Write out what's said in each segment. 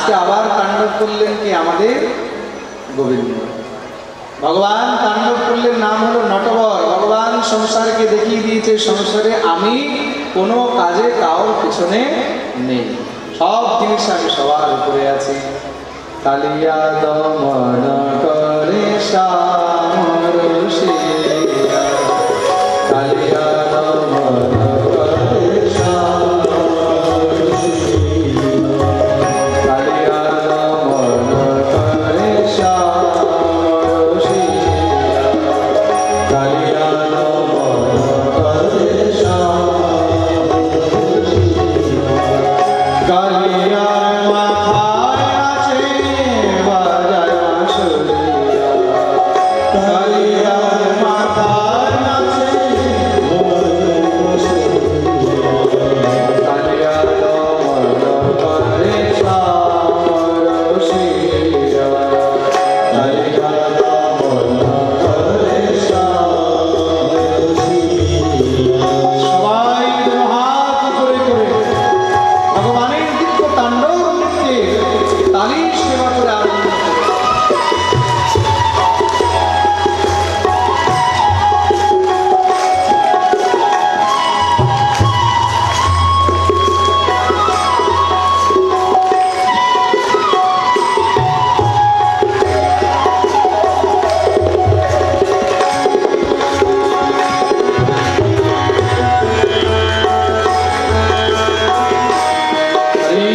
আজকে আবার তাণ্ডব করলেন কি আমাদের গোবিন্দ ভগবান। তাণ্ডব করলেন, নাম হলো নটবর। ভগবান সংসারকে দেখিয়ে দিয়েছে সংসারে আমি কোনো কাজে কারোর পিছনে নেই, সব জিনিস আমি সবার উপরে আছি। কালিয়া দমন করে শ্যামরসিয়া, কালিয়া দমন করে শ্যামরসিয়া, কালিয়া দমন করে শ্যামরসিয়া, কালিয়া দমন করে শ্যামরসিয়া। কালিয়ার মাথায় আছে বাজার বাঁশুরিয়া, কালিয়ার মাথায় আছে কালিয়া দমন করে শ্যামরসিয়া, কালিয়া দমন করে শ্যামরসিয়া। সবাই হাত করে করে ভগবানের দিব্য তাণ্ডব নৃত্যে তালির সেবা করে আনন্দ করে। হরি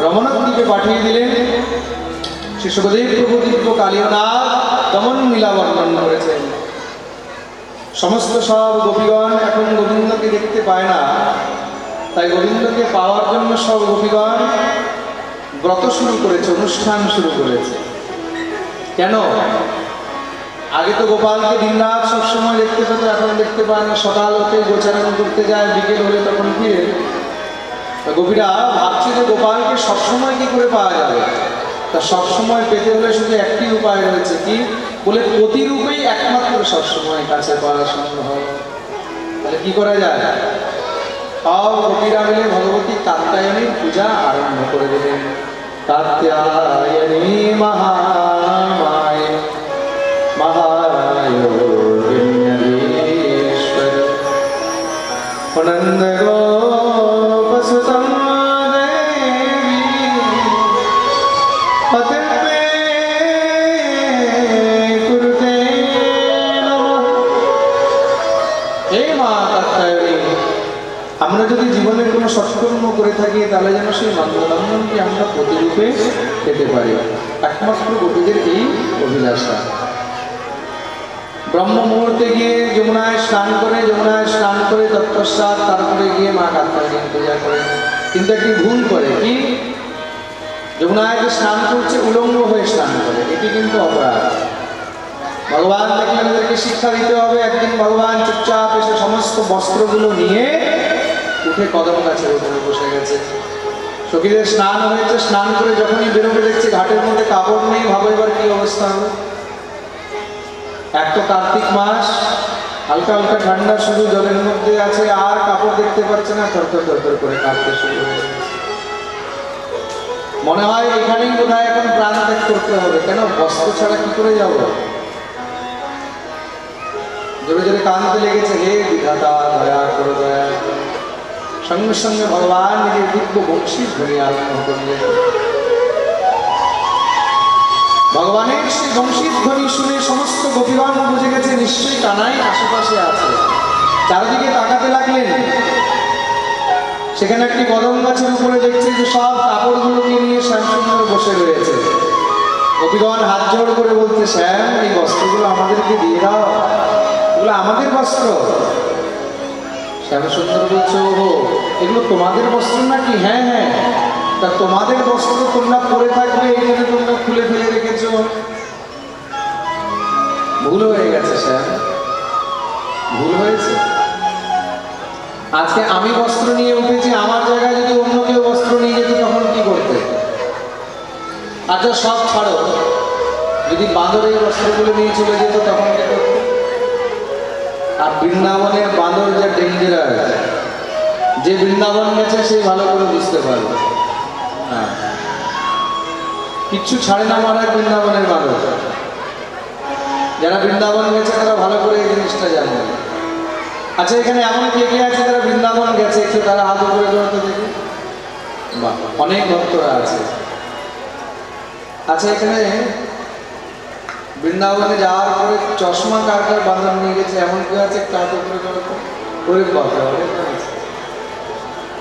রমনাথ দ্বীপে পাঠিয়ে দিলেন। শ্রী সুখদেব প্রভু দিব্য কালীয়নাথ তেমন লীলা বর্ণন করেছেন। সমস্ত সব গোপীগণ এখন গোবিন্দকে দেখতে পায় না, তাই গোবিন্দকে পাওয়ার জন্য সব গোপীগণ ব্রত শুরু করেছে, অনুষ্ঠান শুরু করেছে। কেন? আগে তো গোপালকে দিনরাত সবসময় দেখতে পেত, এখন দেখতে পায় না। সকাল হতে গোচারণ করতে যায়, বিকেল হলে তখন ফিরে। গোপীরা ভাবছে যে গোপালকে সবসময় কি করে পাওয়া যাবে। তা সবসময় পেতে হলে শুধু একটি উপায় রয়েছে, কি বলে প্রতিরূপেই একমাত্র সবসময় কাছে পাওয়া সম্ভব হয়। তাহলে কি করা যায়? সব গোপীরা মিলে ভগবতী কাত্যায়নীর পূজা আরম্ভ করে দিলেন। কাত্যায়নী মহামায় মহায়োগিন্যধীশ্বর নন্দ গোপসুতম দেবী পতির্মে কুরুতে নমঃ। হে মা কাত্যায়নী, আমরা যদি জীবনের কোনো সৎকর্ম করে থাকি তাহলে যেন সেই নন্দনন্দনকে আমরা প্রতিরূপে পেতে পারি। একমাত্র গোপীদের এই অভিলাষা। ব্রহ্ম মুহূর্তে গিয়ে যমুনায় স্নান করে তৎপশ্চাৎ তারপরে গিয়ে মা কাত্যায়নীর পূজা করে। কিন্তু একটি ভুল করে, কি যমুনায় যে স্নান করছে উলঙ্গ হয়ে স্নান করে, এটি কিন্তু অপরাধ। ভগবান দেখলে আমাদেরকে শিক্ষা দিতে হবে। একদিন ভগবান চুপচাপ এসে সমস্ত বস্ত্রগুলো নিয়ে উঠে কদম গাছের উপরে বসে গেছে। সখীদের স্নান হয়েছে, স্নান করে যখনই বেরোবে দেখছে ঘাটের মধ্যে কাপড় নেই। ভাবো এবার কি অবস্থা হবে। এক তো কার্তিক মাস, হালকা হালকা ঠান্ডা, শুধু জলের মধ্যে আছে, আর কাপড় দেখতে পাচ্ছে না, থরথর থরথর করে কাঁপতে শুরু হয়েছে। মনে হয় এখানেই বোধহয় এখন প্রাণ ত্যাগ করতে হবে। কেন? বস্ত্র ছাড়া কি করে যাব। জোরে জোরে কাঁদতে লেগেছে, হে বিধাতা দয়া করো, দয়া। সঙ্গে সঙ্গে ভগবান নিজের দিব্য বংশী ধ্বনি আরম্ভ করলেন। ভগবানের সেই বংশীর ধ্বনি শুনে সমস্ত গোপীগণ বুঝে গেছে নিশ্চয়ই কানাই আশেপাশে আছে। চারিদিকে তাকাতে লাগলেন। সেখানে একটি কদম গাছের উপরে দেখছে যে সব কাপড়গুলোকে নিয়ে শ্যামসুন্দর বসে রয়েছে। গোপীগণ হাত জোড় করে বলছে, শ্যাম, এই বস্ত্রগুলো আমাদেরকে দিয়ে দাও, এগুলো আমাদের বস্ত্র। শ্যামসুন্দর বলছে, ওহো, এগুলো তোমাদের বস্ত্র নাকি? হ্যাঁ হ্যাঁ। তা তোমাদের বস্ত্র তোমরা পরে থাকবে, এখানে তোমরা খুলে ফেলে রেখেছো। ভুল হয়ে গেছে শ্যাম, ভুল হয়েছে। আজকে আমি বস্ত্র নিয়ে উঠেছি, আমার জায়গায় যদি অন্য কেউ বস্ত্র নিয়ে যেত তখন কি করতে? আচ্ছা সব ছাড়ো, যদি বাঁদর এই বস্ত্রগুলো নিয়ে চলে যেত তখন কি করতে? আর বৃন্দাবনের বাঁদর যা ডেঞ্জারাস, যে বৃন্দাবন গেছে সে ভালো করে বুঝতে পারবে। হ্যাঁ, কিচ্ছু ছাড়ে না মহারাজ বৃন্দাবনের বাঁদর। যারা বৃন্দাবন গেছে তারা ভালো করে এই জিনিসটা জানে। আচ্ছা, এখানে এমন কে কে আছে যারা বৃন্দাবন গেছে? একটু তারা হাত উপরে জড়াতে দেখি। বাহ, অনেক ভক্তরা আছে। আচ্ছা, এখানে বৃন্দাবনে যাওয়ার পরে চশমা কার কার বাঁধন নিয়ে গেছে এমন কেউ আছে? কার উপরে জড়াতে করে কথা অনেক আছে।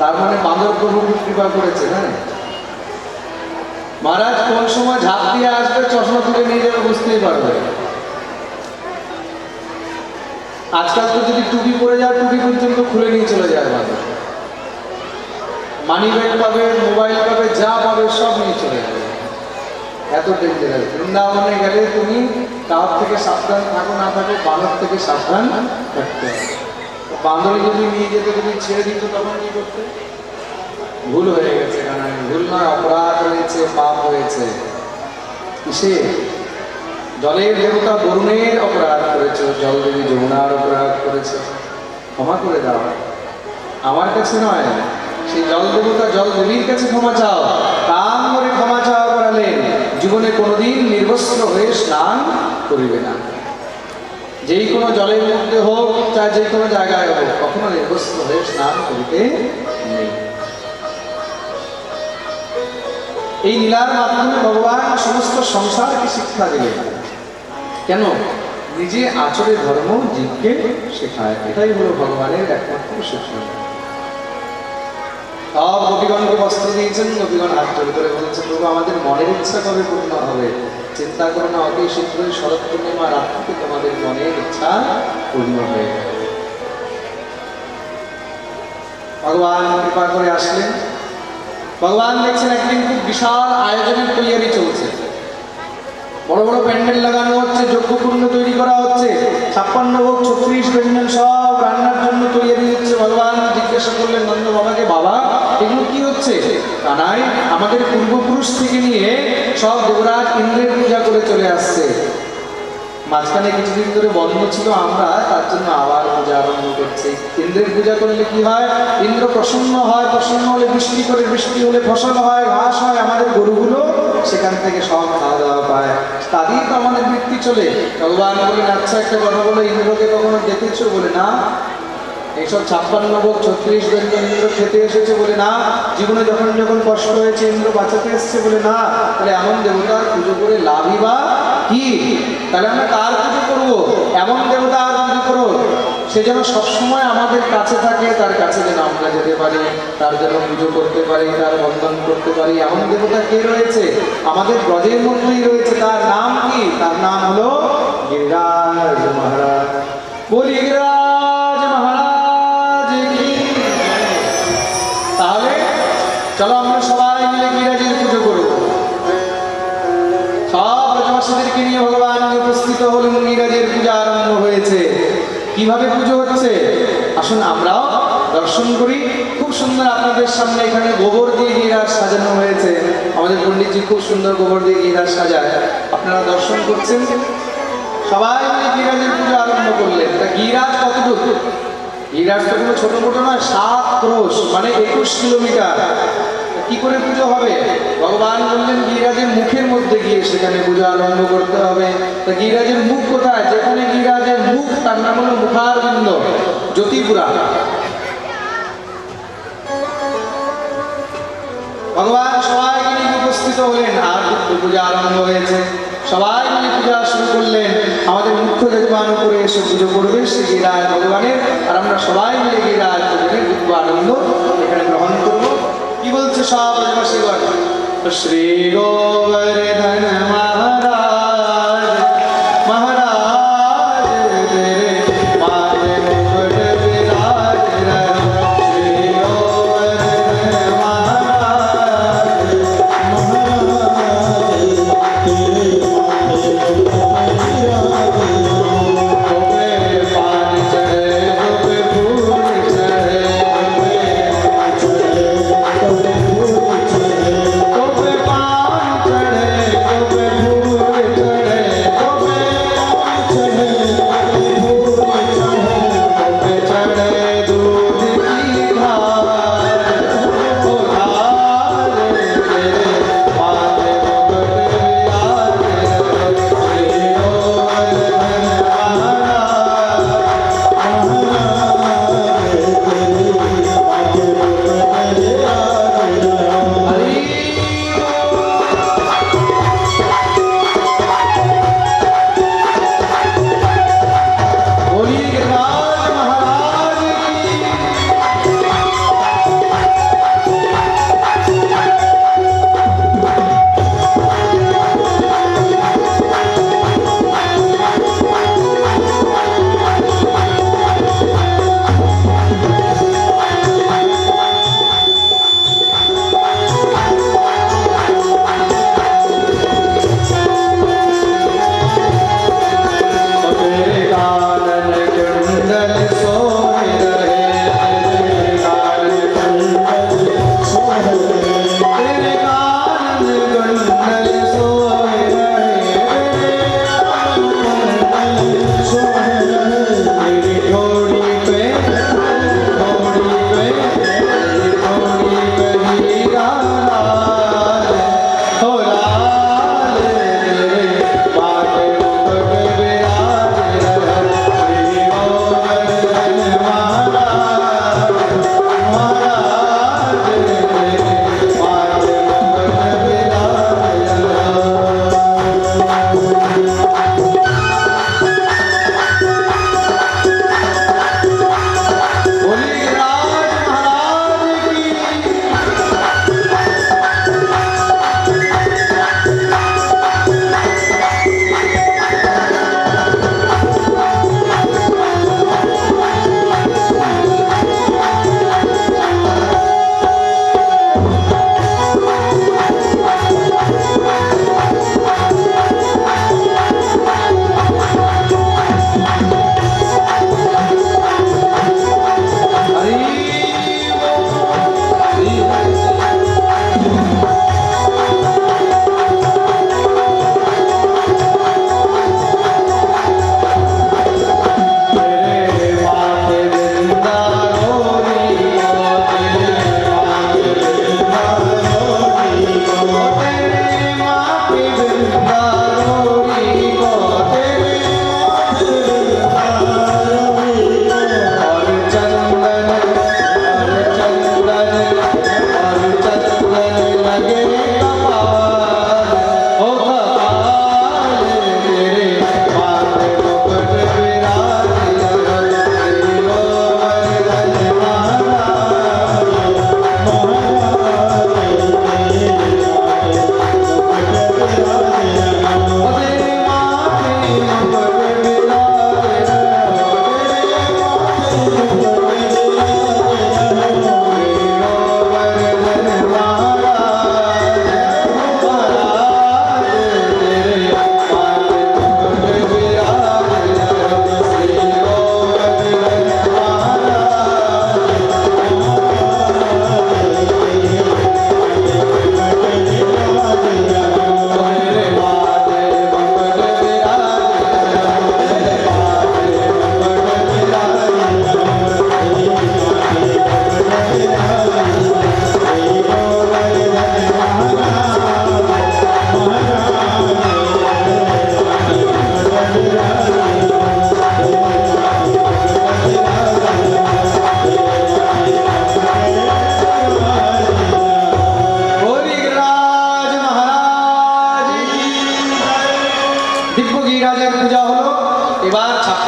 তার মানে বাঁদর প্রভু কৃপা করেছে। হ্যাঁ মহারাজ, কোন সময় ঝাঁপ দিয়ে আসবে চশমা তুলে নিয়ে যাবে বুঝতেই পারবে। আজকাল তো যদি টুপি পরে যায়, টুপি পর্যন্ত খুলে নিয়ে চলে যায় বাঁদর। মানি ব্যাগ পাবে, মোবাইল পাবে, যা পাবে সব নিয়ে চলে যাবে। এত ডেঞ্জারাস। বৃন্দাবনে গেলে তুমি কার থেকে সাবধান থাকো না থাকো, বাঁদর থেকে সাবধান থাকতে হবে। বাঁদরে যদি নিয়ে যেতে, তুমি ছেড়ে দিত তখন কি করতে? ভুল হয়ে গেছে। কারণ ভুল নয়, অপরাধ হয়েছে, পাপ হয়েছে। কিসে? জলের দেবতা বরুণের অপরাধ করেছে, জল দেবী যমুনার অপরাধ করেছে, ক্ষমা করে দাও। আমার কাছে নয়, সেই জল দেবতা জল দেবীর কাছে ক্ষমা চাও। কান করে ক্ষমা চাওয়া করালেন, জীবনে কোনোদিন নির্বস্ত্র হয়ে স্নান করিবে না। যেই কোনো জলের মধ্যে হোক, চাই যে কোনো জায়গায় হোক, কখনো নির্বস্ত্র হয়ে স্নান করিতে নেই। এই লীলার মাধ্যমে ভগবান সমস্ত সংসারকে শিক্ষা দিলেন। কেন? নিজে আচরে ধর্ম জীবকে শেখায়। এটাই হলো ভগবানের একমাত্র শিক্ষা। সব গোপীগণকে বস্ত্র দিয়েছেন। গোপীগণ হাত জোড় করে বলছে, প্রভু আমাদের মনের ইচ্ছা কবে পূর্ণ হবে? চিন্তা করো না, অতি শীঘ্রই শরৎ পূর্ণিমা রাত্রিতে তোমাদের মনের ইচ্ছা পূর্ণ হয়ে যাবে। ভগবান কৃপা করে আসলেন। ভগবান দেখছেন একদিন খুব বিশাল আয়োজনের তৈরি চলছে, বড় বড় প্যান্ডেল লাগানো হচ্ছে, যজ্ঞকুণ্ড তৈরি করা হচ্ছে, 56 ভোগ 36 ব্যঞ্জন সব রান্নার জন্য তৈরি হচ্ছে। ভগবান জিজ্ঞাসা করলেন নন্দ বাবাকে, বাবা এগুলো কি হচ্ছে? কানাই আমাদের পূর্বপুরুষ থেকে নিয়ে সব দেবরাজ ইন্দ্রের পূজা করে চলে আসছে, মাঝখানে কিছুদিন ধরে বন্ধ ছিল, আমরা তার জন্য আবার পূজা আরম্ভ করছি। ইন্দ্রের পূজা করলে কি হয়? ইন্দ্র প্রসন্ন হয়, প্রসন্ন হলে বৃষ্টি করে, বৃষ্টি হলে ফসল হয়, ঘাস হয়, আমাদের গরুগুলো সেখান থেকে সব খাওয়া দাওয়া পায়, তারই তো আমাদের বৃত্তি চলে। ভগবান বলেন, আচ্ছা একটা কথা বলো, ইন্দ্রকে কখনো দেখেছো? বলে না। এইসব 56 ভোগ 36 ব্যঞ্জন ইন্দ্র খেতে এসেছে? বলে না। জীবনে যখন যখন কষ্ট হয়েছে ইন্দ্র বাঁচাতে এসছে? বলে না। তাহলে এমন দেবতার পুজো করে লাভই বা কি? তাহলে আমরা কার পুজো করবো? এমন দেবতা আর পুজো করো সে যেন সবসময় আমাদের কাছে থাকে, তার কাছে যেন আমরা যেতে পারি, তার যেন পুজো করতে পারি, তার বন্ধন করতে পারি। এমন দেবতা কে রয়েছে? আমাদের ব্রজের মধ্যেই রয়েছে। তার নাম কি? তার নাম হলো গিরিরাজ মহারাজ। বলি গিরিরাজ মহারাজ কি। তাহলে চলো আমরা সবাই মিলে গিরিরাজের পুজো করবো। সব ব্রজবাসীদেরকে নিয়ে ভগবান উপস্থিত হলেন, গিরিরাজের পূজা আরম্ভ হয়েছে। কিভাবে পুজো হচ্ছে আসুন আমরাও দর্শন করি। খুব সুন্দর আপনাদের সামনে এখানে গোবর দিয়ে গিরিরাজ সাজানো হয়েছে। আমাদের পণ্ডিতজি খুব সুন্দর গোবর দিয়ে গিরিরাজ সাজায়, আপনারা দর্শন করছেন। সবাই মিলে গিরিরাজের পুজো আরম্ভ করলেন। তা গিরিরাজ কতটুকু? গিরিরাজ তো কোনো ছোট মোটো নয়, 7 ক্রোশ মানে 21 কিলোমিটার। কি করে পুজো হবে? ভগবান বললেন গিরিরাজের মুখের মধ্যে গিয়ে সেখানে পুজো আরম্ভ করতে হবে। তা গিরিরাজের মুখ কোথায়? যেখানে গিরিরাজের মুখ তার নাম হলো মুখারবিন্দ, জ্যোতিপুরা। ভগবান সবাইকে নিয়ে উপস্থিত হলেন আর পূজা আরম্ভ হয়েছে। সবাই মিলে পূজা শুরু করলেন। আমাদের মুখ্য যজমান উপরে এসে পুজো করবে সে গিরিরাজ ভগবানের, আর আমরা সবাই মিলে গিরিরাজ ভগবানের দিব্য আনন্দ এখানে গ্রহণ করবো। কি বলছে সব ব্রজবাসীগণ? শ্রী গোবর্ধন মহারাজ মহারাজ তেরে মাথে মুকুট বিরাজ শ্রী গোবর্ধন মহারাজ মহারাজ তেরে মাথে মুকুট বিরাজ গোপে পান চढ़े गोपे फूल चढ़े गोपे पान चढ़े गोपे फूल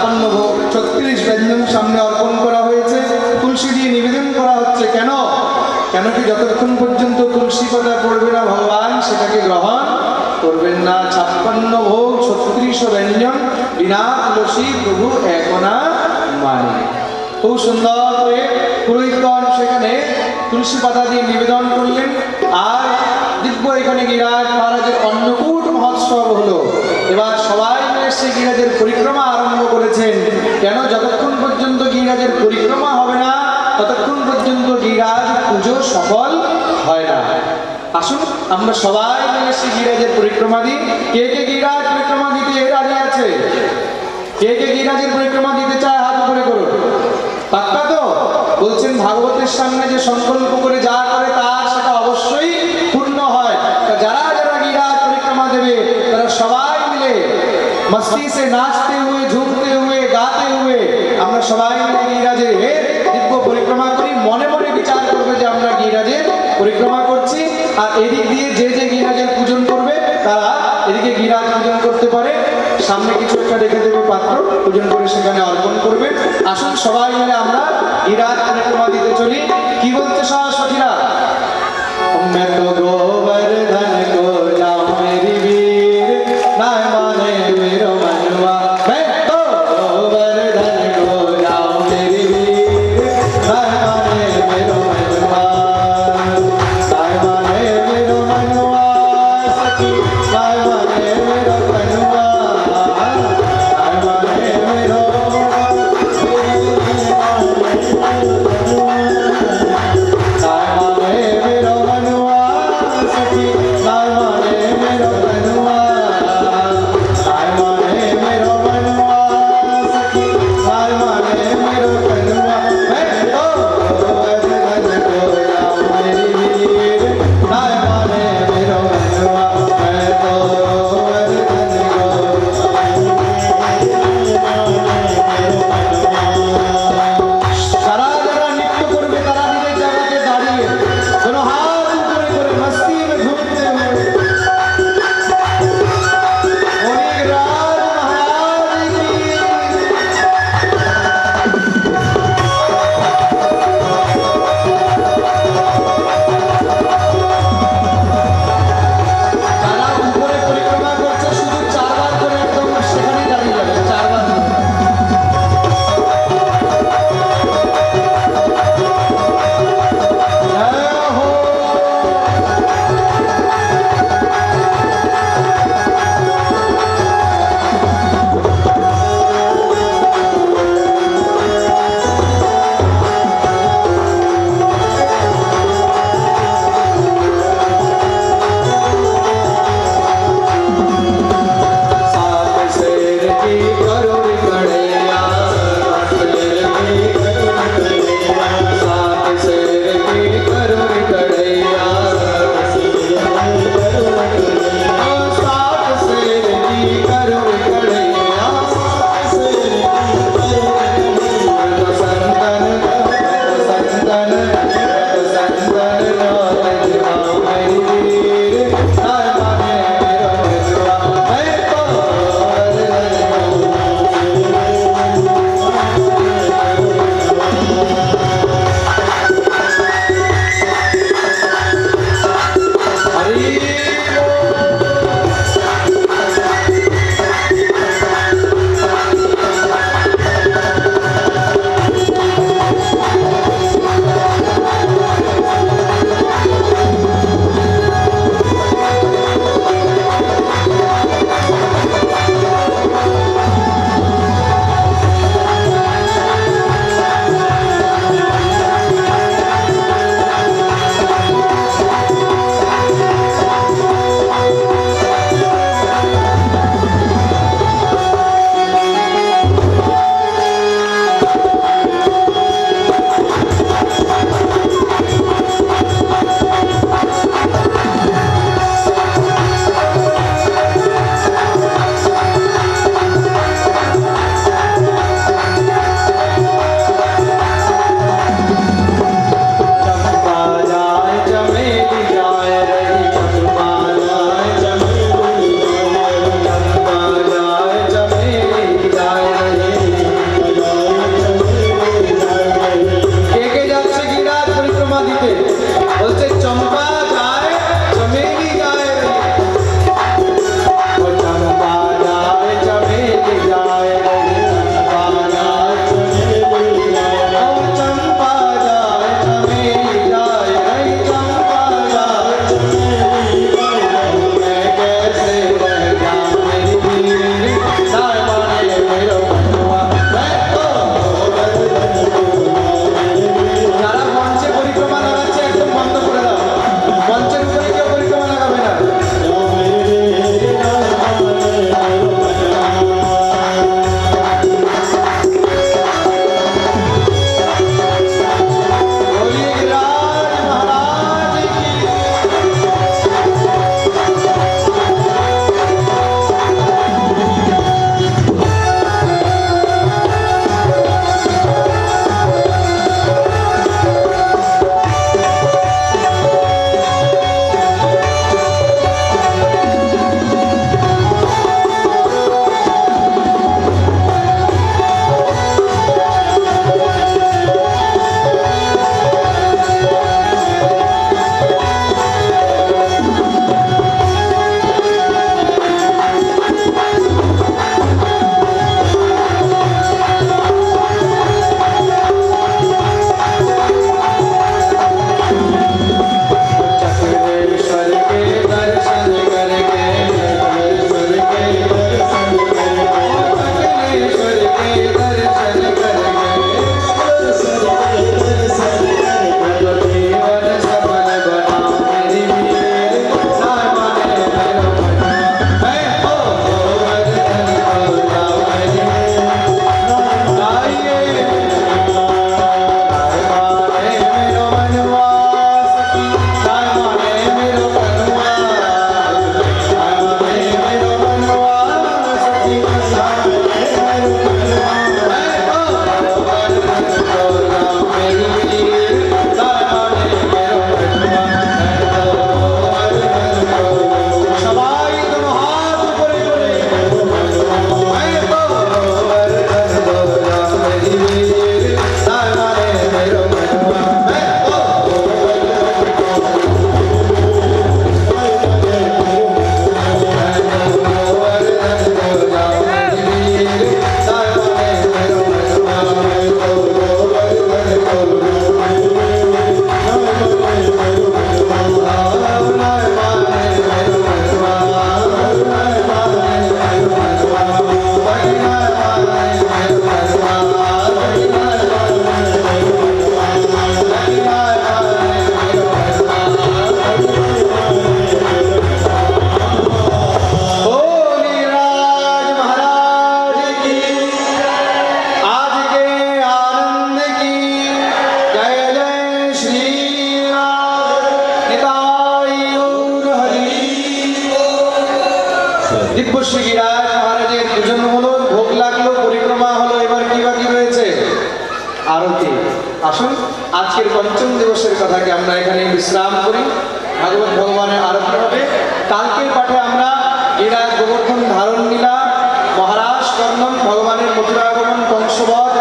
ভোগ 36 ব্যঞ্জন সামনে অর্পণ করা হয়েছে, তুলসী দিয়ে নিবেদন করা হচ্ছে। কেন? কেন কি যতক্ষণ পর্যন্ত তুলসী পাতা পড়বে না ভগবান সেটাকে গ্রহণ করবেন না। 56 ভোগ 36 ব্যঞ্জন বিনা তুলসী প্রভু একনা মানে। খুব সুন্দর করে পুরোহিতগণ সেখানে তুলসী পাতা দিয়ে নিবেদন করলেন। আর দিব্য এখানে গিরিরাজ মহারাজের অন্নকূট মহোৎসব হলো। এবার সবাই মিলে সে গিরিরাজের পরিক্রমা আরম্ভ করেছেন। কেন? যতক্ষণ পর্যন্ত গিরিরাজের পরিক্রমা হবে না ততক্ষণ পর্যন্ত গিরিরাজ পুজো সফল হয় না। আসুন আমরা সবাই মিলে সে গিরিরাজের পরিক্রমা দিই। কে কে গিরিরাজ পরিক্রমা দিতে রাজি আছে? কে কে গিরিরাজের পরিক্রমা দিতে চায় হাত উপরে করুন। পাক্কা তো? বলছেন ভাগবতের সামনে যে সংকল্প করে যা করে তার সেটা অবশ্যই পূর্ণ হয়। যারা যারা গিরিরাজ পরিক্রমা দেবে তারা সবাই মিলে मस्ती से नाचते हुए झूमते हुए गाते हुए আমরা সবাই মিলে গিরিরাজের দিব্য পরিক্রমা করি। মনে মনে বিচার করবে যে আমরা গিরিরাজের পরিক্রমা করছি। আর এদিক দিয়ে যে যে গিরিরাজের পূজন করবে তারা এদিকে গিরিরাজ পূজন করতে পারে। সামনে কিছু একটা রেখে দেবে পাত্র, পূজন করে সেখানে অর্পণ করবে। আসুন সবাই মিলে আমরা গিরিরাজ পরিক্রমা দিতে চলি। কি বলতে সখীরা? मैं तो गोवर्धन को जाऊं मेरी वीर ना माने मेरो मनवा। मैं तो गोवर्धन को जाऊं मेरी वीर ना माने मेरो मनवा। ना माने मेरो मनवा सखी, ना माने मेरो मनवा। ना माने मेरो सखी, ना আরতি। আসুন আজকের পঞ্চম দিবসের কথাকে আমরা এখানে বিশ্রাম করি। ভাগবত ভগবানের আরতি হবে। কালকের পাঠে আমরা এরা গোবর্ধন ধারণ লীলা, মহারাজ কর্ণন, ভগবানের মথুরাগমন, কংসবধ,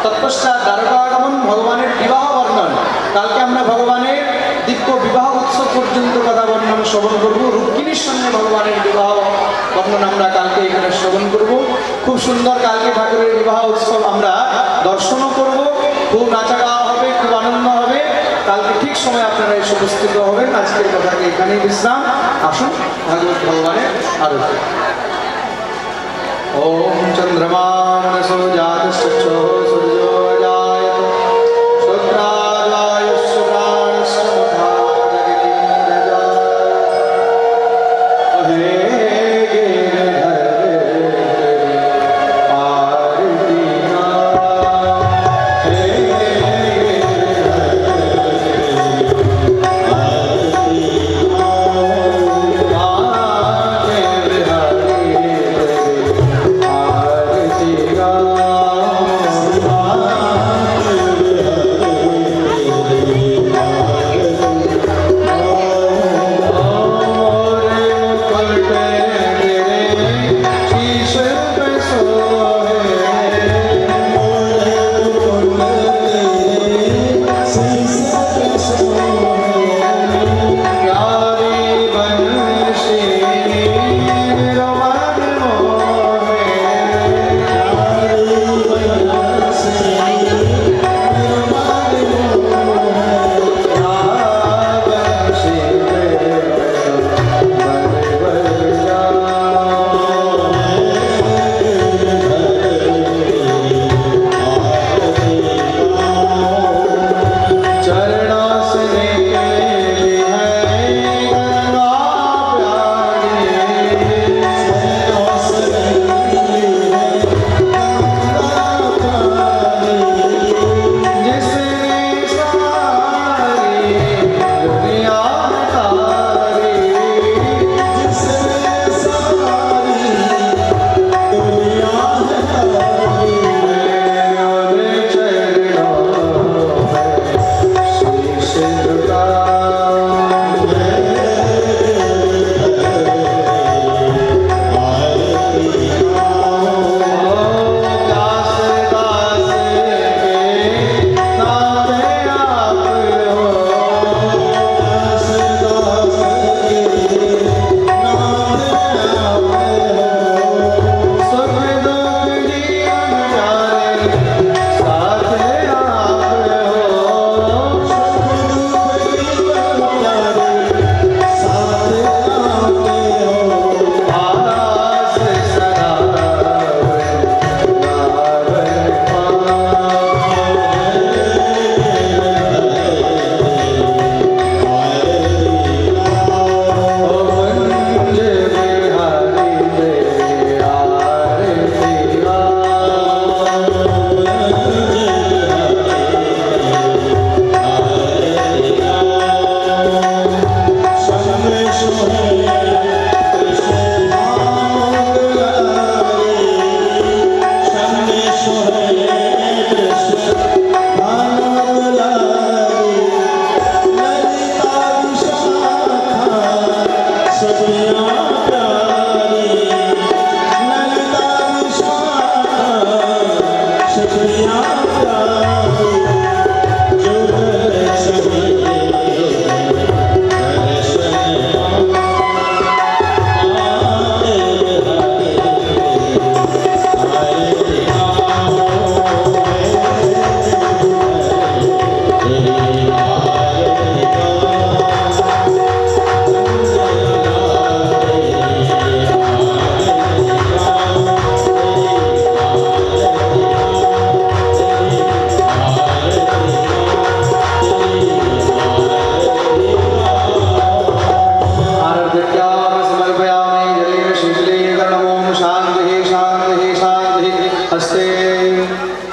তৎপশ্চাৎ দ্বারকাগমন, ভগবানের বিবাহ বর্ণন। কালকে আমরা ভগবানের দিব্য বিবাহ উৎসব পর্যন্ত কথা বর্ণন শ্রবণ করব। রুক্মিণীর সঙ্গে ভগবানের বিবাহ বর্ণন আমরা কালকে এখানে শ্রবণ করব। খুব সুন্দর কালকে ঠাকুরের বিবাহ উৎসব আমরা দর্শনও করব। খুব নাচা গাওয়া হবে, খুব আনন্দ হবে। কালকে ঠিক সময় আপনারা এসে উপস্থিত হবেন। আজকের কথাকে এখানেই বিশ্রাম। আসুন ভাগবত ভগবানের আরতি। ওম চন্দ্রমা মনসো জাতশ্চক্ষো সূর্যো জায়ত শ্রোত্রাজায়স্য প্রাণস্য মুখা জগদীন্দ্রজা হে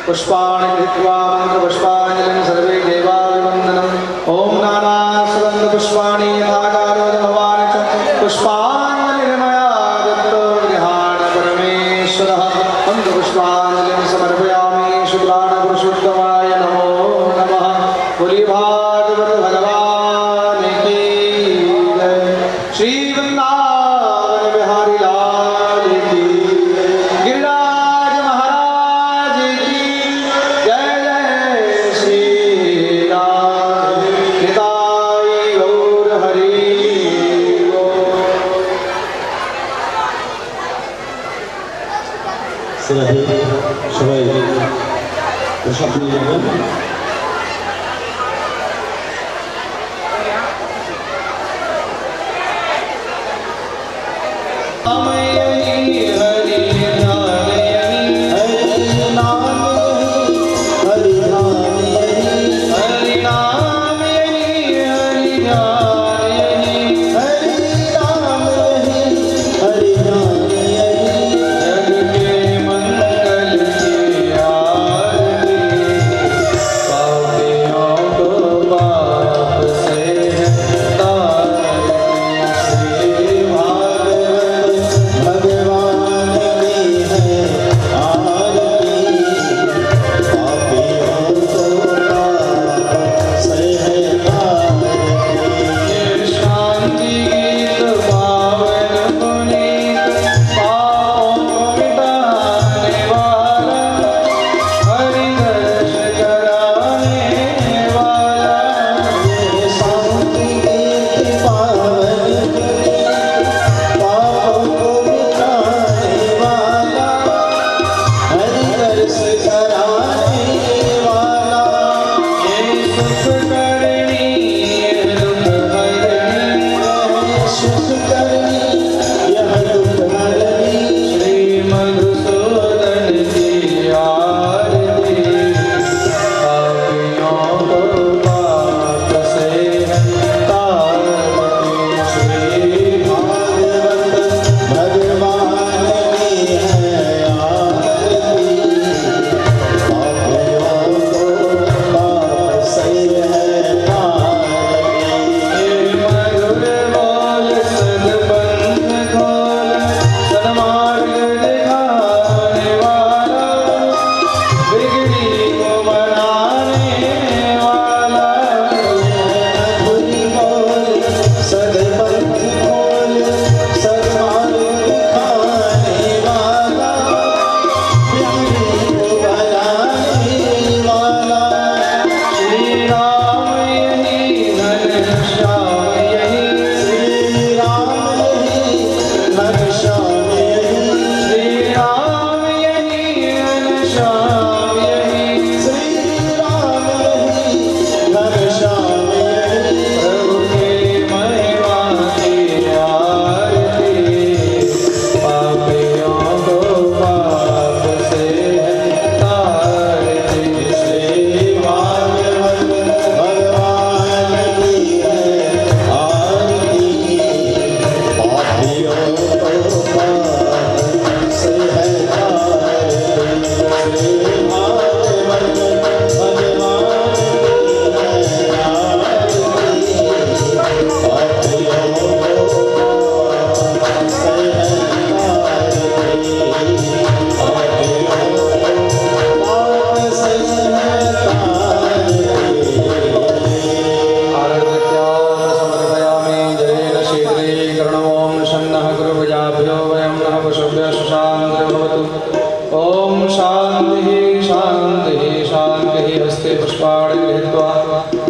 पुष्पाणि कृत्वा मन्त्रपुष्पाञ्जलिं सर्वे देवाभिवन्दनम् ॐ नानासुगन्धपुष्पाणि यथाकारो भवानि च पुष्पाञ्जलिर्मया दत्तो गृहाण परमेश्वरः मन्त्रपुष्पाञ्जलिं समर्पयामि शुक्लां पुरुषोत्तमाय প্রসাদ নিয়ে যাবেন।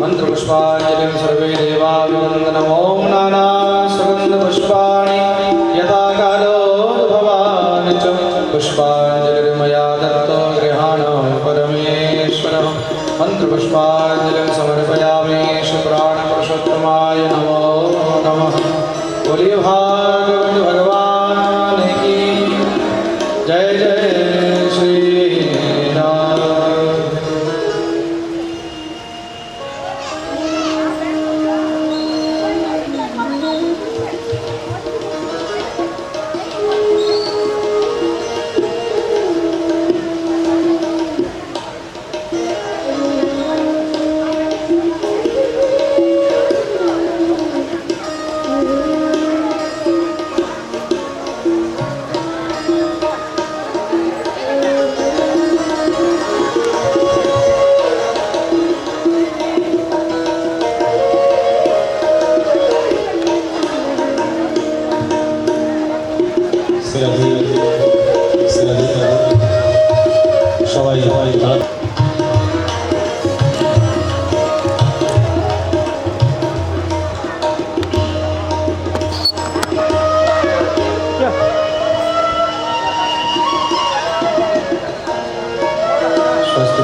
मंत्रपुष्पाञ्जलिं सर्वे देवाभिवन्दनम् ॐ नानासुगन्धपुष्पाणि यथा कालोद्भवानि च पुष्पाञ्जलिर्मया दत्तो गृहाण परमेश्वरः मंत्रपुष्पाञ्जलिं समर्पयामि शुक्राणपुरुषोत्तमाय नमो नमः। बोलिए भागवत भगवान की जय जय श्री राम। সবাই स्वस्थ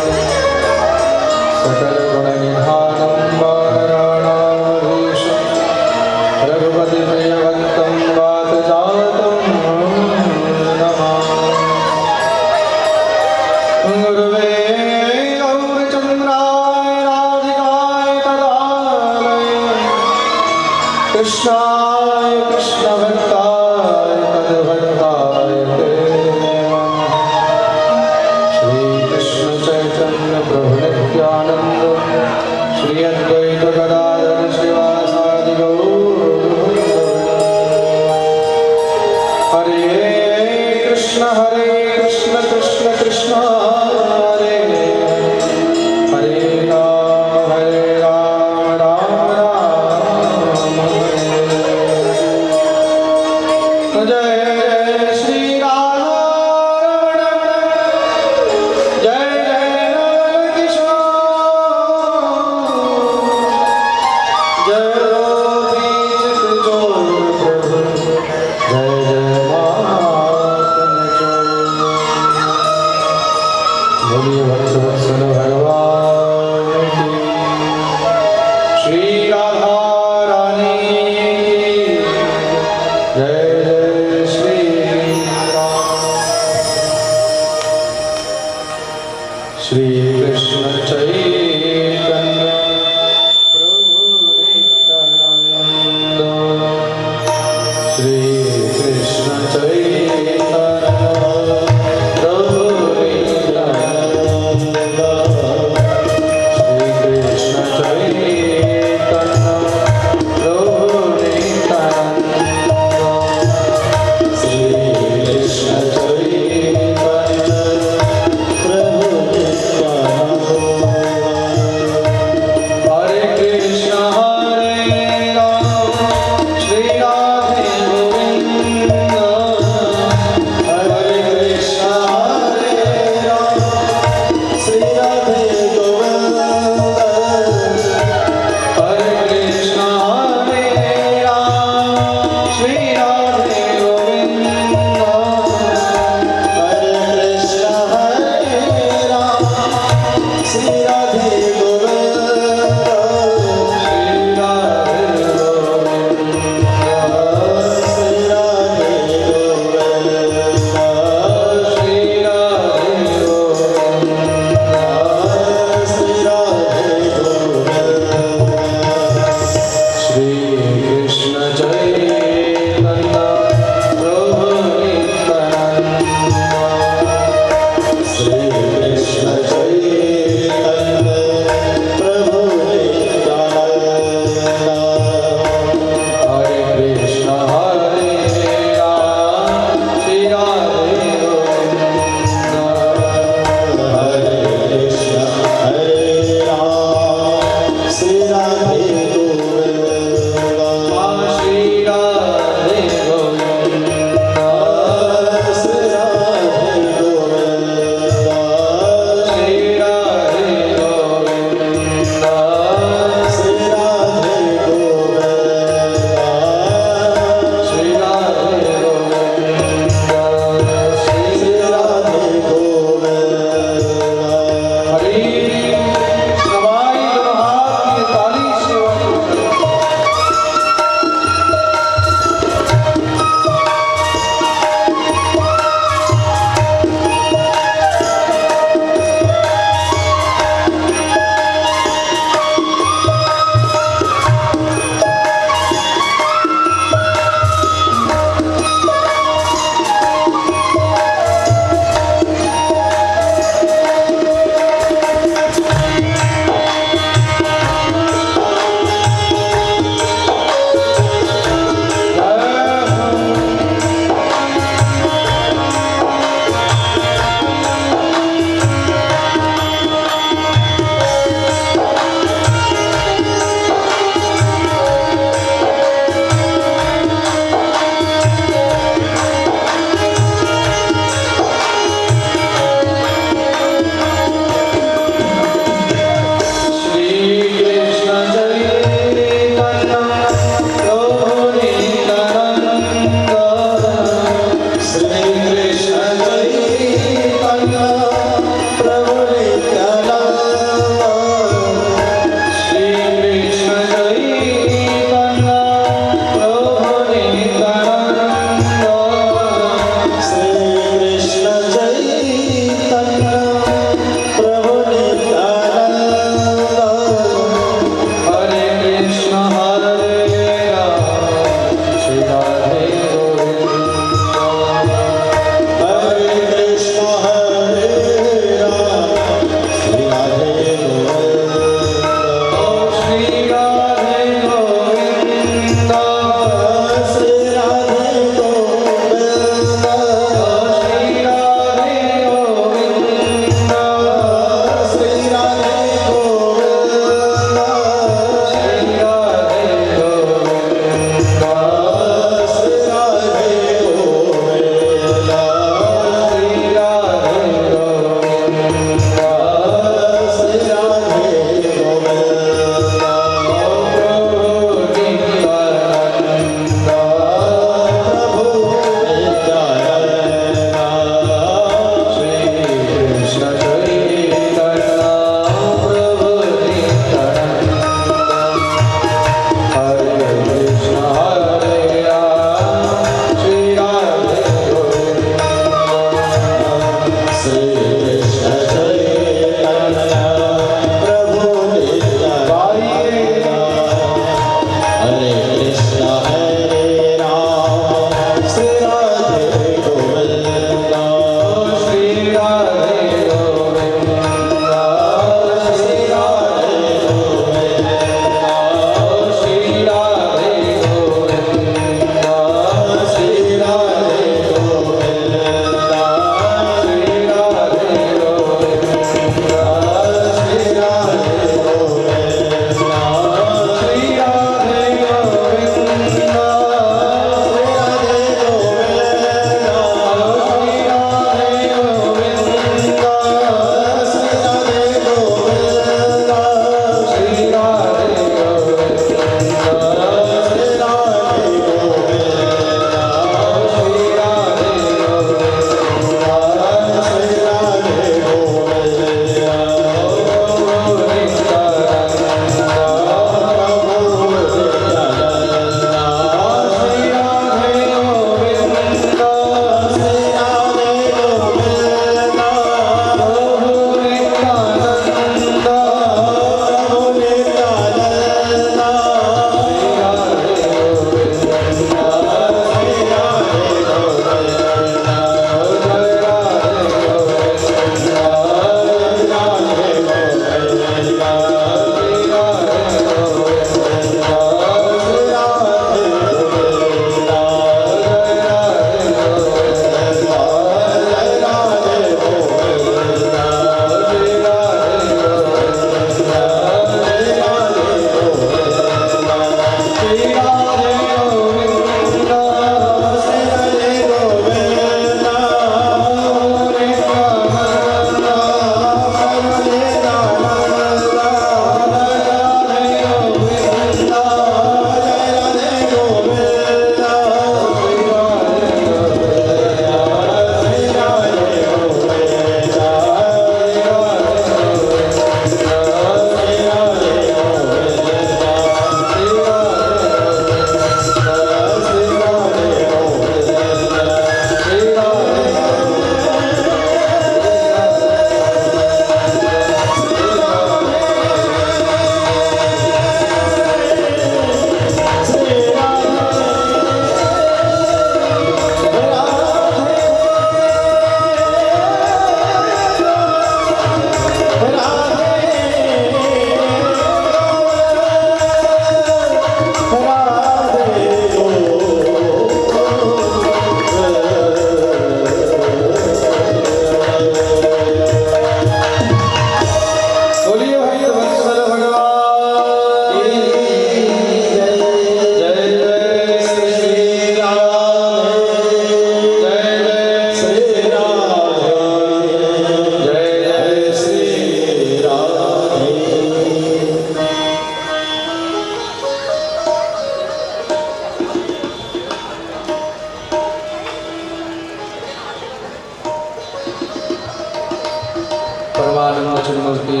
परमानंद चिन्मूर्ति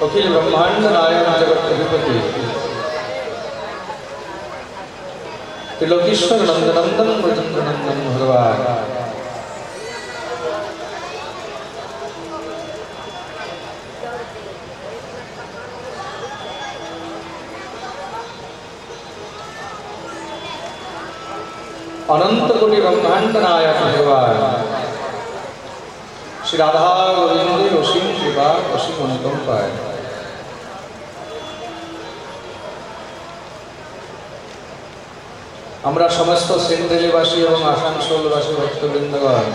अखिल ब्रह्मांड नायक जगत अधिपति त्रिलोकेश्वर नंदनंदन ब्रजेंद्र नंदन भगवान अनंत कोटि ब्रह्मांड नायक भगवान श्री राधा गोविंद असीम कृपा असीम अनुकंपाय আমরা সমস্ত সেন্ট্রালবাসী এবং আসানসোলবাসী ভক্তবৃন্দগণ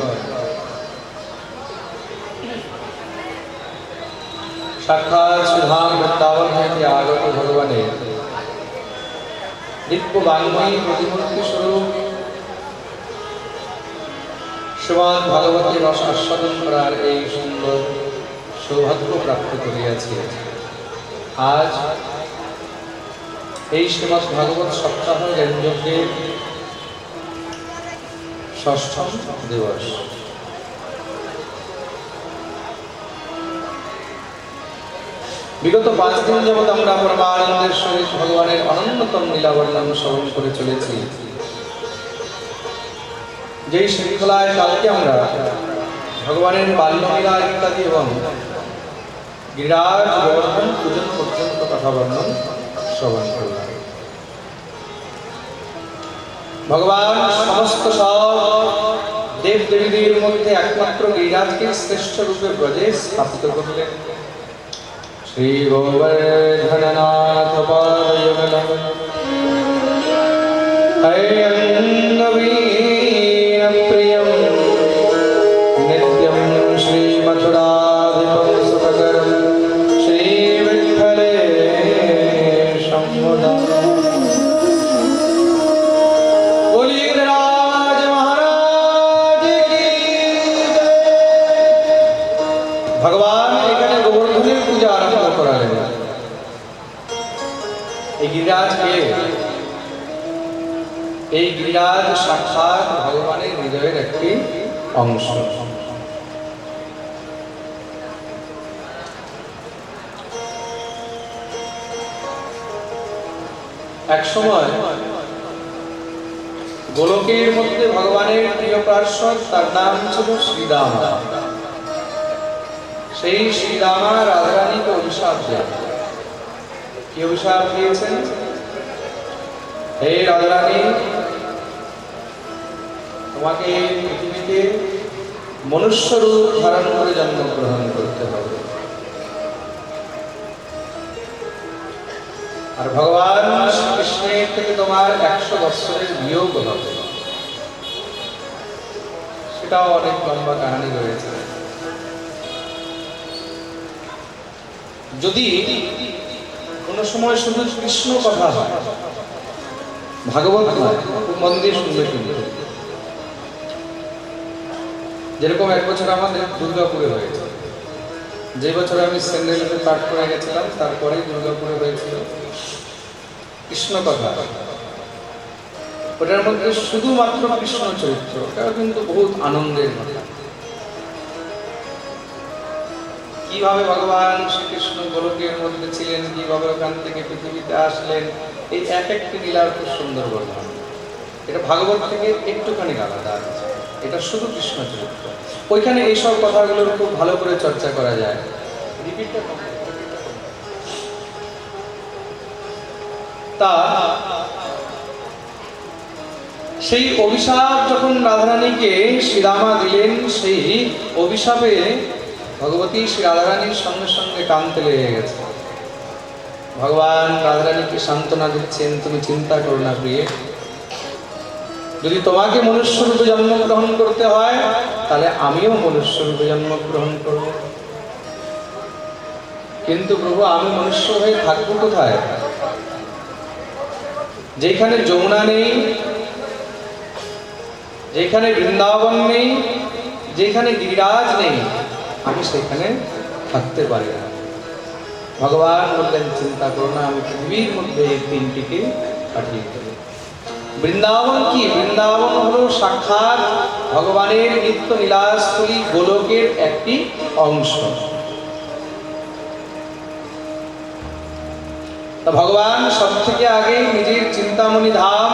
সাক্ষাৎ শ্রীধাম বৃন্দাবন হইতে আগত ভগবানের দিব্য বাঙ্ময়ী প্রতিমূর্তি স্বরূপ শ্রীমদ্ ভাগবতী রস আস্বাদন করার এই সুন্দর সৌভাগ্য প্রাপ্ত করিয়াছি। আজ এই শ্রীমদ্ ভাগবত সপ্তাহ জ্ঞানযজ্ঞের ষষ্ঠম দিবস। বিগত 5 দিন যাবৎ আমরা পরমানন্দের সহিত ভগবানের অনন্ততম লীলাবর্ণন শ্রবণ করে চলেছি। যেই শৃঙ্খলায় কালকে আমরা ভগবানের বাল্যলীলা ইত্যাদি এবং গিরিরাজ গোবর্ধন পূজন পর্যন্ত কথা বর্ণন শ্রবণ করলাম। ভগবান সমস্ত সব দেব দেবীদের মধ্যে একমাত্র গিরিরাজকে শ্রেষ্ঠ রূপে ব্রজে স্থাপিত করলেন। শ্রী গোবর্ধননাথ পাদযুগলং হয়ঙ্গবীরম প্রিয়ম নিত্যম শ্রী মথুরাধিপম সুখকরম শ্রী বিঠ্ঠলে সম্মোদা। बोलिए राज महाराज की जय। भगवान এখানে গোবর্ধনের পূজা আরম্ভ করালেন। এই গিরিরাজ কে? এই গিরিরাজ সাক্ষাৎ ভগবানের হৃদয়ের একটি অংশ। এক সময় গোলকের মধ্যে ভগবানের প্রিয় পার্শ্বদ, তার নাম ছিল শ্রীদামা। সেই শ্রীদামা রাধারানীকে অভিশাপ দেন। কি অভিশাপ দিয়েছেন? হে রাধারানী, তোমাকে পৃথিবীতে মনুষ্য রূপ ধারণ করে জন্মগ্রহণ করতে হবে। আর ভগবান কৃষ্ণের থেকে তোমার 100 বছরের বিয়োগ হবে। সেটাও অনেক লম্বা কাহিনী রয়েছে। যদি কোন সময় শুধু কৃষ্ণ কথা হয়, ভাগবত নয়, খুব মন দিয়ে শুনবে কিন্তু। যেরকম এক বছর আমাদের দুর্গাপুরে হয়েছে, যে বছর আমি সেন্ট্রালে পাঠ করে গেছিলাম তারপরেই দুর্গাপুরে হয়েছিল কৃষ্ণ কথা। ওটার মধ্যে শুধুমাত্র কৃষ্ণ চরিত্র, ওটাও কিন্তু বহুত আনন্দের কথা। কিভাবে ভগবান শ্রীকৃষ্ণ গোলকের মধ্যে ছিলেন, কিভাবে ওখান থেকে পৃথিবীতে আসলেন, এই এক একটি লীলার খুব সুন্দর বর্ণনা। এটা ভাগবত থেকে একটুখানি আলাদা আছে, এটা শুধু কৃষ্ণ চরিত্র। ওইখানে এইসব কথাগুলোর খুব ভালো করে চর্চা করা যায়। তা সেই অভিশাপ যখন রাধারানীকে শ্রীরামা দিলেন, সেই অভিশাপে ভগবতী শ্রী রাধারানীর সঙ্গে সঙ্গে কাঁদতে লেগে গেছে। ভগবান রাধারানীকে সান্ত্বনা দিচ্ছেন, তুমি চিন্তা করো না প্রিয়ে, যদি তোমাকে মনুষ্য রূপে জন্মগ্রহণ করতে হয় তাহলে আমিও মনুষ্য রূপে জন্মগ্রহণ করব। কিন্তু প্রভু, আমি মনুষ্য হয়ে থাকবো কোথায়? যেখানে যমুনা নেই, যেখানে বৃন্দাবন নেই, যেখানে গিরিরাজ নেই, আমি সেখানে থাকতে পারি না। ভগবান বললেন, চিন্তা করো না, আমি পৃথিবীর মধ্যে এই 3টিকে পাঠিয়ে দেব। বৃন্দাবন কি? বৃন্দাবন হলো সাক্ষাৎ ভগবানের নিত্য লীলাস্থলী গোলকের একটি অংশ। ভগবান সব থেকে আগে নিজের চিন্তামণি ধাম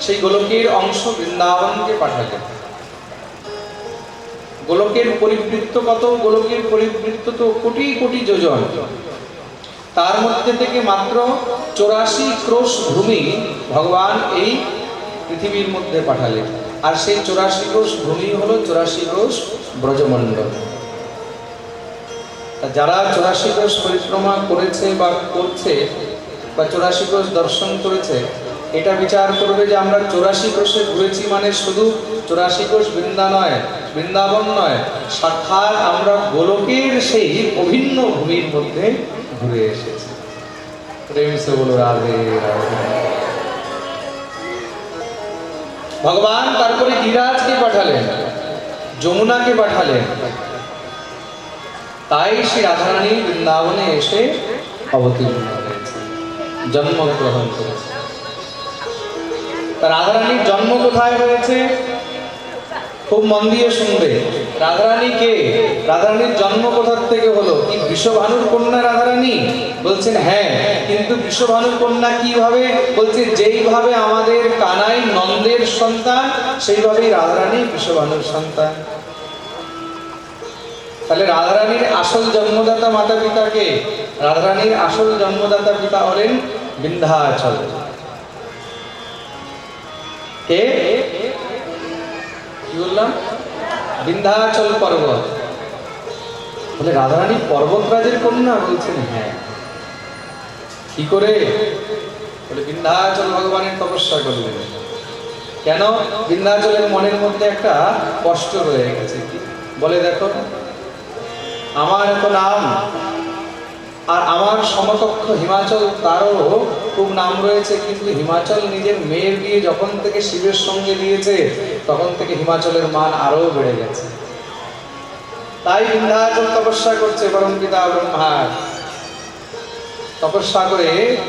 সেই গোলকের অংশ বৃন্দাবনকে পাঠালেন। গোলকের পরিবৃত্ত কত? গোলকের পরিবৃত্ত তো কোটি কোটি যোজন। তার মধ্যে থেকে মাত্র 84 ক্রোশ ভূমি ভগবান এই পৃথিবীর মধ্যে পাঠালেন। আর সেই 84 ক্রোশ ভূমি হলো 84 ক্রোশ ব্রজমণ্ডল। যারা 84 ক্রোশ পরিক্রমা করেছে বা করছে বা 84 ক্রোশ দর্শন করেছে, এটা বিচার করবে যে আমরা 84 ক্রোশে ঘুরেছি মানে শুধু 84 ক্রোশ বৃন্দাবন নয়, সাক্ষাৎ আমরা গোলকের সেই অভিন্ন ভূমির মধ্যে ঘুরে এসেছি। প্রেম সে বলো রাধে রাধে। ভগবান তারপরে গিরিরাজকে পাঠালেন, যমুনাকে পাঠালেন। তাই শ্রী রাধারানী বৃন্দাবনে এসে অবতীর্ণ হয়েছে, জন্মগ্রহণ করেছে। রাধারানীর জন্ম কোথায় হয়েছে? খুব মন দিয়ে শুনবে। রাধারানী কে? রাধারানীর জন্ম কোথা থেকে হলো? কি বৃষভানুর কন্যা রাধারানী? বলছেন হ্যাঁ, কিন্তু বৃষভানুর কন্যা কিভাবে? বলছে যেইভাবে আমাদের কানাই নন্দের সন্তান, সেইভাবেই রাধারানী বৃষভানুর সন্তান। তাহলে রাধারানীর আসল জন্মদাতা মাতা পিতা কে? রাধারানীর আসল জন্মদাতা পিতা হলেন বিন্ধ্যাচল। কে? কি বললাম? বিন্ধ্যাচল পর্বত। বলে রাধারানী পর্বতরাজের কন্যা? বলছেন হ্যাঁ। কি করে? বলে বিন্ধ্যাচল ভগবানের তপস্যা করলেন। কেন? বিন্ধ্যাচলের মনের মধ্যে একটা কষ্ট রয়ে গেছে। বলে দেখো, আমার এত নাম, আর আমার সমকক্ষ হিমাচল, তারও খুব নাম রয়েছে, কিন্তু হিমাচল নিজের মেয়ের বিয়ে যখন থেকে শিবের সঙ্গে দিয়েছে তখন থেকে হিমাচলের মান আরো বেড়ে গেছে। তাই বিন্ধ্যাচল তপস্যা করছে পরম পিতা ব্রহ্মা। তপস্যা করে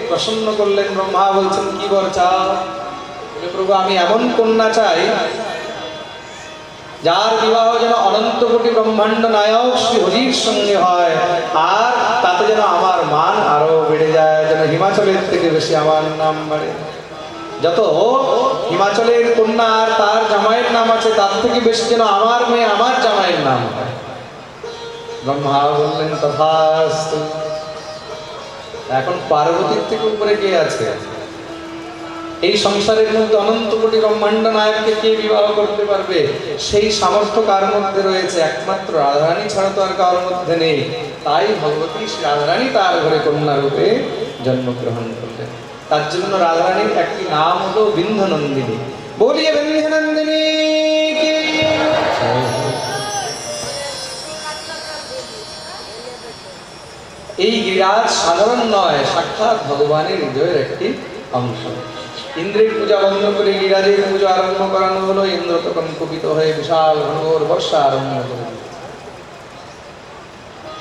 প্রসন্ন করলেন ব্রহ্মা। বলছেন কি বর চাও? প্রভু আমি এমন কন্যা চাই যার বিবাহ যেন অনন্ত কোটি ব্রহ্মাণ্ড নায়ক শ্রী হরির সঙ্গে হয়, আর তাতে যেন আমার মান আরো বেড়ে যায়, যেন হিমাচলের থেকে বেশি আমার নাম বাড়ে। যত হিমাচলের কন্যা আর তার জামাইয়ের নাম আছে, তার থেকে বেশি যেন আমার মেয়ে আমার জামাইয়ের নাম হয়। ব্রহ্মা বললেন তথাস্তু। এখন পার্বতীর থেকে উপরে কে আছে? এই সংসারের মধ্যে অনন্ত কোটি ব্রহ্মাণ্ড নায়ককে কে বিবাহ করতে পারবে? সেই সামর্থ্য কার মধ্যে রয়েছে? একমাত্র রাধারানী ছাড়া তো আর কার মধ্যে নেই। তাই ভগবতী শ্রী রাধারানী তার ঘরে কন্যা রূপে জন্মগ্রহণ করলেন। তার জন্য রাধারানীর একটি নাম হলো বিন্ধ্যনন্দিনী। বলিয়ে বিন্ধ্যনন্দিনী। এই গিরিরাজ সাধারণ নয়, সাক্ষাৎ ভগবানের হৃদয়ের একটি অংশ। ইন্দ্রের পূজা বন্ধ করে গিরিরাজের পূজা আরম্ভ করানো হলো। ইন্দ্র তখন কুপিত হয়ে বিশাল ঘনঘোর বর্ষা আরম্ভ করে।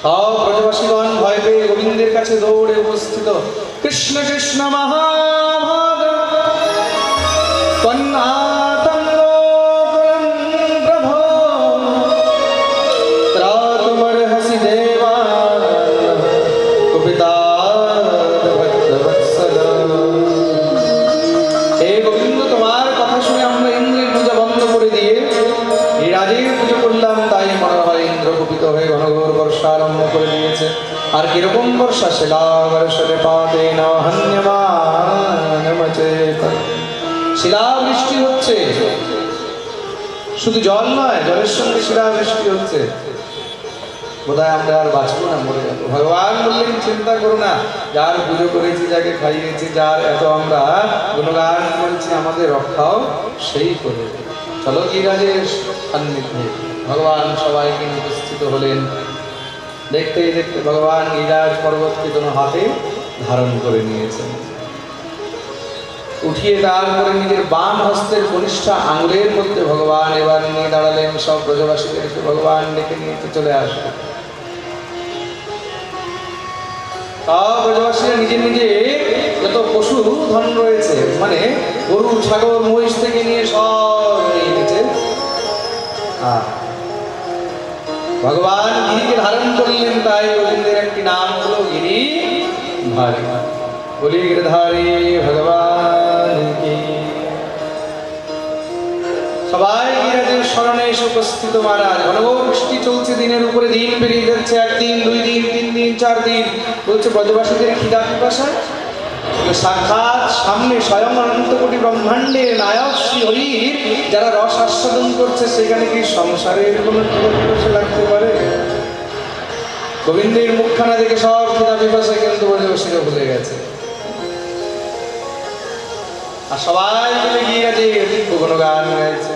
সব ব্রজবাসীগণ ভয় পেয়ে গোবিন্দের কাছে দৌড়ে উপস্থিত। কৃষ্ণ কৃষ্ণ মহাভাগ আর কিরকম বর্ষা? শিলাবৃষ্টি হচ্ছে। শুধু জল নয়, জলের সঙ্গে শিলাবৃষ্টি হচ্ছে। বোধহয় আমরা আর বাঁচবো না, মরে যাবো। ভগবান বললেন চিন্তা করো না, যার পুজো করেছি, যাকে খাইয়েছি, যার এত আমরা গুণগান করেছি, আমাদের রক্ষাও সেই করে। চলো গিরিরাজের সান্নিধ্যে ভগবান সবাইকে উপস্থিত হলেন। দেখতে দেখতে ভগবান গিরিরাজ পর্বতকে যেন হাতে ধারণ করে নিয়েছেন। উঠিয়ে তারপরে নিজের বাম হস্তের কনিষ্ঠা আঙুলের মধ্যে ভগবান এবার নিয়ে দাঁড়ালেন। সব ব্রজবাসীদেরকে ভগবান ডেকে নিয়ে চলে আসবে। সব ব্রজবাসীরা নিজে নিজে যত পশু ধন রয়েছে, মানে গরু ছাগল মহিষ থেকে নিয়ে সব নিয়ে নিচে। ভগবান গিরিকে ধারণ করলেন, তাই গোবিন্দের একটি নাম হলো গিরিধারী। বলি গিরিধারী ভগবান কি। সবাই গিরিরাজের শরণে এসে উপস্থিত। মহারাজ ঘন বৃষ্টি চলছে, দিনের উপরে দিন পেরিয়ে যাচ্ছে, 1 দিন 2 দিন 3 দিন 4 দিন। বলছে ব্রজবাসীদের খিদা পিপাসা। সাক্ষাৎ সামনে স্বয়ং অনন্তকোটি ব্রহ্মাণ্ডের নায়ক শ্রী হরির যারা রস আস্বাদন করছে, সেখানে কি সংসারের কোনো খিদা পিপাসা লাগতে পারে? গোবিন্দের মুখখানা দেখে সব খিদা পিপাসা কিন্তু ব্রজবাসীরা ভুলে গেছে। আর সবাই মিলে গিয়ে আছে গুণগান গাইছে।